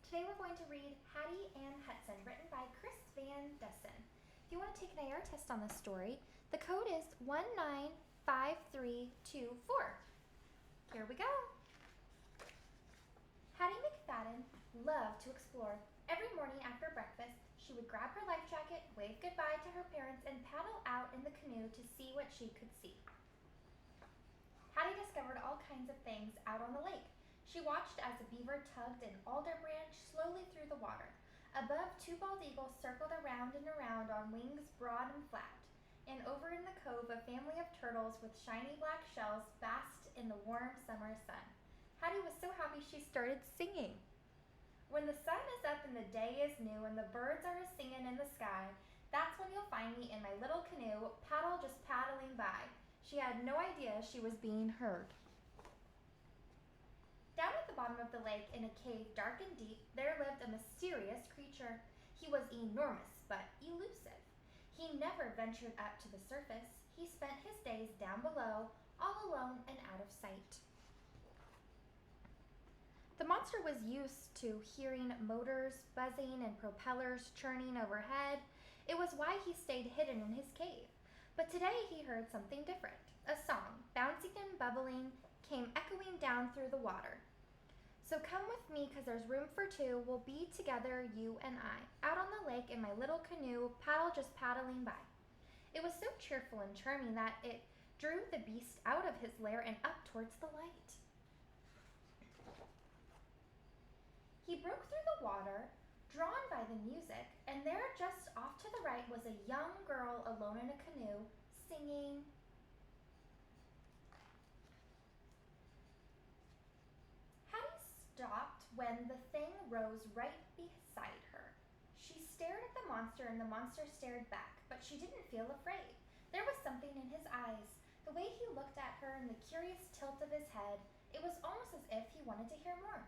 Today we're going to read Hattie and Hudson, written by Chris Van Dussen. If you want to take an AR test on this story, the code is 195324. Here we go. Hattie McFadden loved to explore. Every morning after breakfast, she would grab her life jacket, wave goodbye to her parents, and paddle out in the canoe to see what she could see. Hattie discovered all kinds of things out on the lake. She watched as a beaver tugged an alder branch slowly through the water. Above, two bald eagles circled around and around on wings broad and flat. And over in the cove, a family of turtles with shiny black shells basked in the warm summer sun. Hattie was so happy she started singing. When the sun is up and the day is new and the birds are a-singin' in the sky, that's when you'll find me in my little canoe, just paddling by. She had no idea she was being heard. Down at the bottom of the lake, in a cave dark and deep, there lived a mysterious creature. He was enormous, but elusive. He never ventured up to the surface. He spent his days down below, all alone and out of sight. The monster was used to hearing motors buzzing and propellers churning overhead. It was why he stayed hidden in his cave. But today he heard something different. A song, bouncing and bubbling, came echoing down through the water. So come with me, 'cause there's room for two. We'll be together, you and I, out on the lake in my little canoe, just paddling by. It was so cheerful and charming that it drew the beast out of his lair and up towards the light. He broke through the water, drawn by the music, and there just off to the right was a young girl alone in a canoe, singing. Hattie stopped when the thing rose right beside her. She stared at the monster and the monster stared back, but she didn't feel afraid. There was something in his eyes, the way he looked at her and the curious tilt of his head. It was almost as if he wanted to hear more.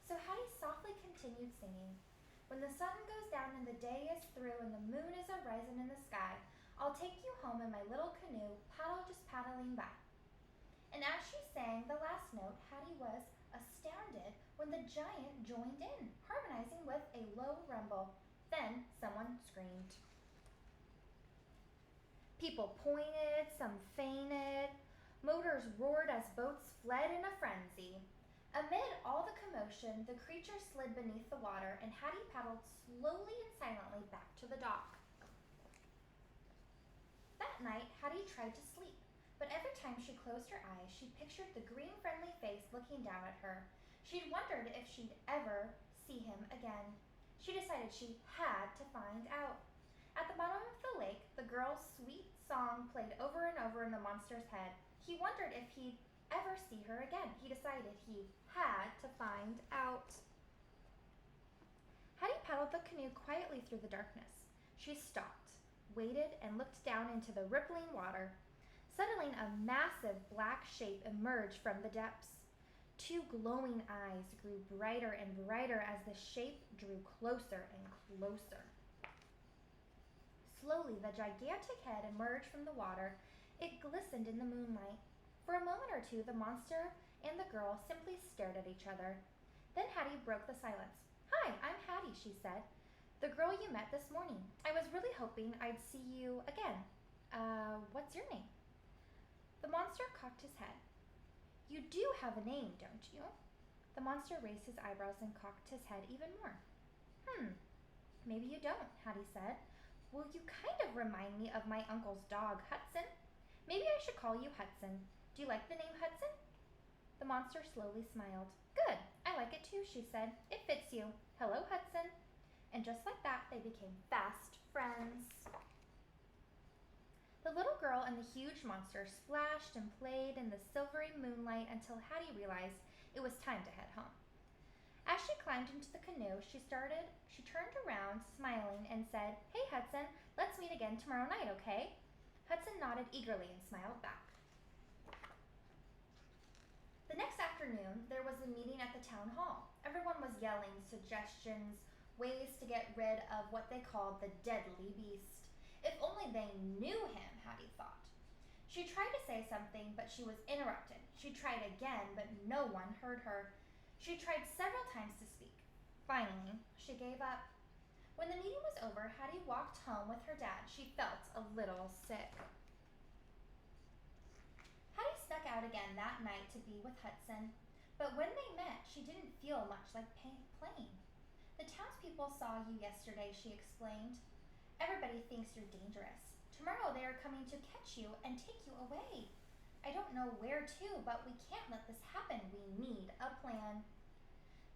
So Hattie softly continued singing. When the sun goes down and the day is through and the moon is a-risin' in the sky, I'll take you home in my little canoe, just paddling by. And as she sang the last note, Hattie was astounded when the giant joined in, harmonizing with a low rumble. Then someone screamed. People pointed, some fainted. Motors roared as boats fled in a frenzy. Amid all the commotion, the creature slid beneath the water, and Hattie paddled slowly and silently back to the dock. That night, Hattie tried to sleep, but every time she closed her eyes, she pictured the green, friendly face looking down at her. She'd wondered if she'd ever see him again. She decided she had to find out. At the bottom of the lake, the girl's sweet song played over and over in the monster's head. He wondered if he'd ever see her again. He decided he had to find out. Hattie paddled the canoe quietly through the darkness. She stopped, waited, and looked down into the rippling water. Suddenly, a massive black shape emerged from the depths. Two glowing eyes grew brighter and brighter as the shape drew closer and closer. Slowly, the gigantic head emerged from the water. It glistened in the moonlight. For a moment or two, the monster and the girl simply stared at each other. Then Hattie broke the silence. "Hi, I'm Hattie," she said. "The girl you met this morning. I was really hoping I'd see you again. What's your name?" The monster cocked his head. "You do have a name, don't you?" The monster raised his eyebrows and cocked his head even more. Maybe you don't," Hattie said. "Well, you kind of remind me of my uncle's dog, Hudson. Maybe I should call you Hudson. Do you like the name Hudson?" The monster slowly smiled. "Good, I like it too," she said. "It fits you. Hello, Hudson." And just like that, they became fast friends. The little girl and the huge monster splashed and played in the silvery moonlight until Hattie realized it was time to head home. As she climbed into the canoe, she turned around, smiling, and said, "Hey, Hudson, let's meet again tomorrow night, okay?" Hudson nodded eagerly and smiled back. The next afternoon, there was a meeting at the town hall. Everyone was yelling suggestions, ways to get rid of what they called the deadly beast. If only they knew him, Hattie thought. She tried to say something, but she was interrupted. She tried again, but no one heard her. She tried several times to speak. Finally, she gave up. When the meeting was over, Hattie walked home with her dad. She felt a little sick. Hattie snuck out again that night to be with Hudson, but when they met, she didn't feel much like playing. The townspeople saw you yesterday, she explained. Everybody thinks you're dangerous. Tomorrow they are coming to catch you and take you away. I don't know where to, but we can't let this happen. We need a plan.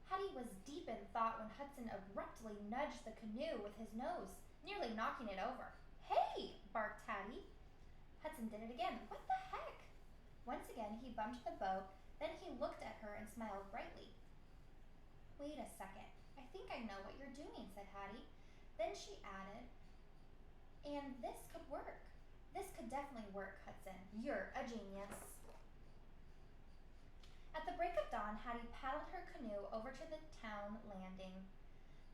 Hattie was deep in thought when Hudson abruptly nudged the canoe with his nose, nearly knocking it over. Hey, barked Hattie. Hudson did it again. What the heck? Once again, he bumped the boat, then he looked at her and smiled brightly. Wait a second. I think I know what you're doing, said Hattie. Then she added, and this could work. This could definitely work, Hudson. You're a genius. At the break of dawn, Hattie paddled her canoe over to the town landing.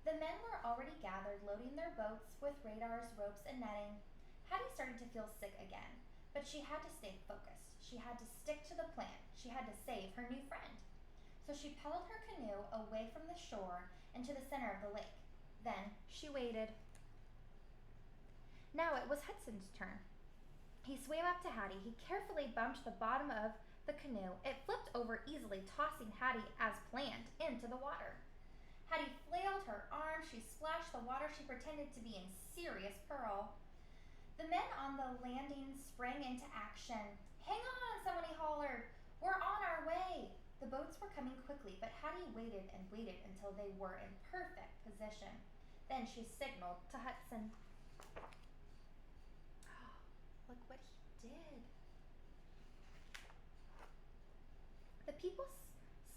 The men were already gathered, loading their boats with radars, ropes, and netting. Hattie started to feel sick again, but she had to stay focused. She had to stick to the plan. She had to save her new friend. So she paddled her canoe away from the shore and to the center of the lake. Then she waited. Now it was Hudson's turn. He swam up to Hattie. He carefully bumped the bottom of the canoe. It flipped over easily, tossing Hattie, as planned, into the water. Hattie flailed her arms. She splashed the water. She pretended to be in serious peril. The men on the landing sprang into action. Hang on, somebody hollered. We're on our way. The boats were coming quickly, but Hattie waited and waited until they were in perfect position. Then she signaled to Hudson. Look what he did. The people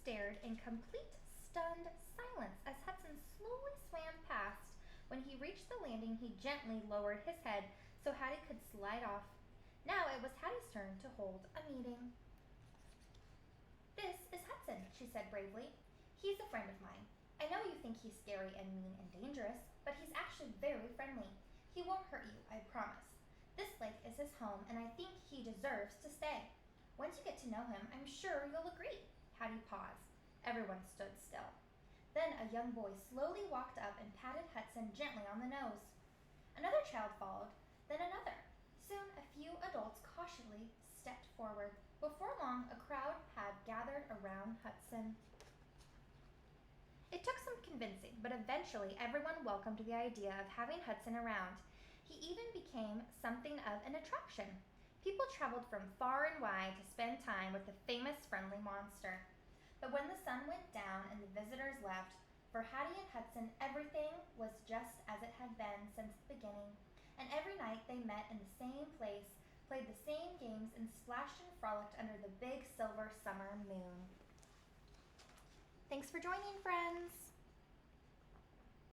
stared in complete stunned silence as Hudson slowly swam past. When he reached the landing, he gently lowered his head so Hattie could slide off. Now it was Hattie's turn to hold a meeting. This is Hudson, she said bravely. He's a friend of mine. I know you think he's scary and mean and dangerous, but he's actually very friendly. He won't hurt you, I promise. This lake is his home, and I think he deserves to stay. Once you get to know him, I'm sure you'll agree. Hattie paused. Everyone stood still. Then a young boy slowly walked up and patted Hudson gently on the nose. Another child followed, then another. Soon a few adults cautiously stepped forward. Before long, a crowd had gathered around Hudson. It took some convincing, but eventually everyone welcomed the idea of having Hudson around. He even became something of an attraction. People traveled from far and wide to spend time with the famous friendly monster. But when the sun went down and the visitors left, for Hattie and Hudson, everything was just as it had been since the beginning. And every night they met in the same place, played the same games, and splashed and frolicked under the big silver summer moon. Thanks for joining, friends!